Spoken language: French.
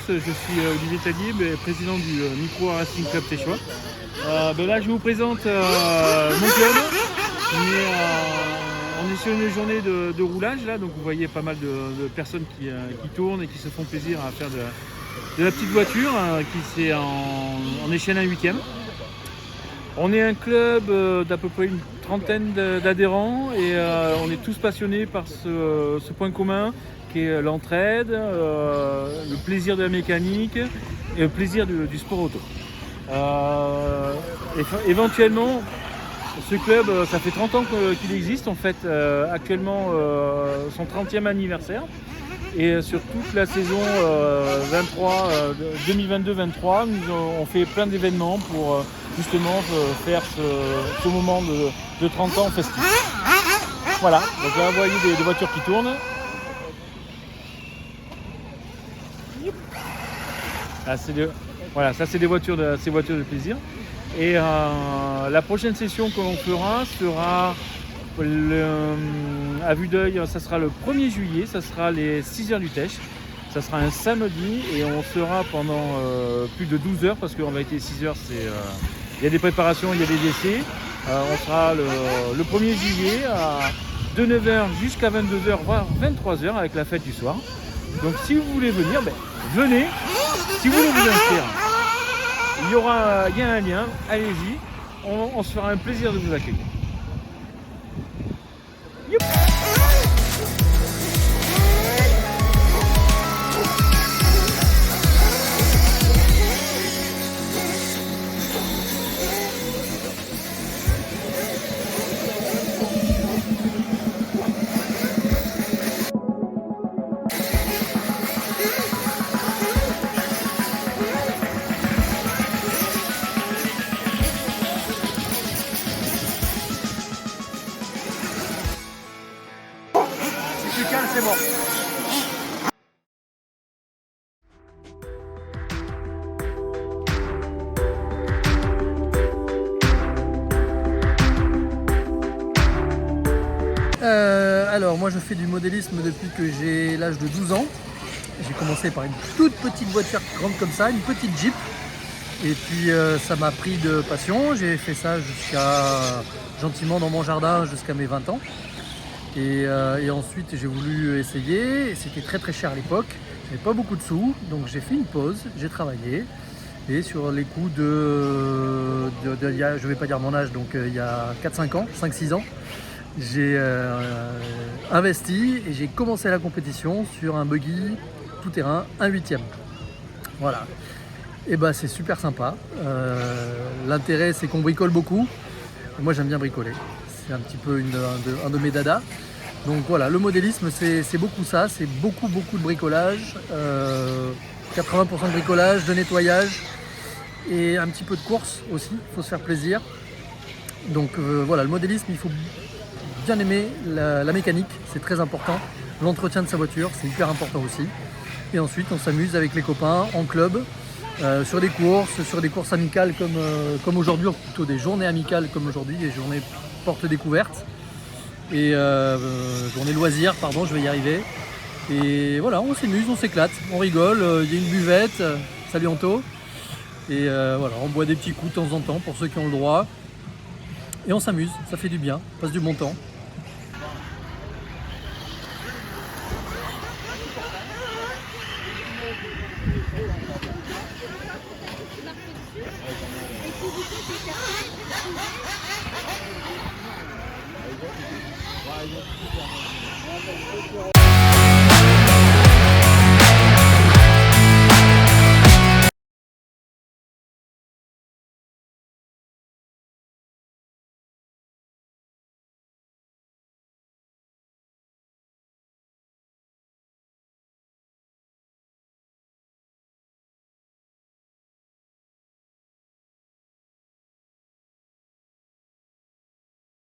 je suis Olivier Taguier, président du Micro Racing Club Séchois. Là, je vous présente mon club. On est sur une journée de roulage, là, donc vous voyez pas mal de personnes qui tournent et qui se font plaisir à faire de la petite voiture, qui c'est en échelle 1/8e. On est un club d'à peu près une trentaine d'adhérents et on est tous passionnés par ce point commun qui est l'entraide, le plaisir de la mécanique et le plaisir du sport auto. Éventuellement, ce club, ça fait 30 ans qu'il existe, en fait, actuellement son 30e anniversaire. Et sur toute la saison 2022-23, on fait plein d'événements pour justement faire ce moment de 30 ans festif. Voilà, donc là vous voyez des voitures qui tournent. Là, voilà, ça c'est des voitures de plaisir. Et la prochaine session que l'on fera sera à vue d'œil, ça sera le 1er juillet, ça sera les 6h du Tech. Ça sera un samedi et on sera pendant plus de 12 heures parce qu'en vérité 6 heures il y a des préparations, il y a des essais. On sera le 1er juillet de 9h jusqu'à 22h, voire 23h avec la fête du soir. Donc si vous voulez venir, venez. Si vous voulez vous inscrire, il y a un lien, allez-y, on se fera un plaisir de vous accueillir. Si tu cales, c'est mort. Alors moi je fais du modélisme depuis que j'ai l'âge de 12 ans. J'ai commencé par une toute petite voiture grande comme ça, une petite Jeep. Et puis ça m'a pris de passion. J'ai fait ça gentiment dans mon jardin jusqu'à mes 20 ans. Et ensuite j'ai voulu essayer. Et c'était très très cher à l'époque. J'avais pas beaucoup de sous. Donc j'ai fait une pause, j'ai travaillé. Et sur les coups je vais pas dire mon âge, donc il y a 4-5 ans, 5-6 ans, j'ai investi et j'ai commencé la compétition sur un buggy tout-terrain 1/8e. Voilà. Et c'est super sympa. L'intérêt c'est qu'on bricole beaucoup. Et moi j'aime bien bricoler. C'est un petit peu un de mes dadas. Donc voilà, le modélisme c'est beaucoup ça, c'est beaucoup de bricolage. 80% de bricolage, de nettoyage et un petit peu de course aussi, il faut se faire plaisir. Donc voilà, le modélisme, il faut bien aimer la mécanique, c'est très important. L'entretien de sa voiture, c'est hyper important aussi. Et ensuite, on s'amuse avec les copains en club, sur des courses amicales comme aujourd'hui, ou plutôt des journées amicales comme aujourd'hui, des journées portes découvertes. Et journées loisirs, pardon, je vais y arriver. Et voilà, on s'amuse, on s'éclate, on rigole, il y a une buvette, salut Anto. Et voilà, on boit des petits coups de temps en temps pour ceux qui ont le droit. Et on s'amuse, ça fait du bien, on passe du bon temps. Ouais,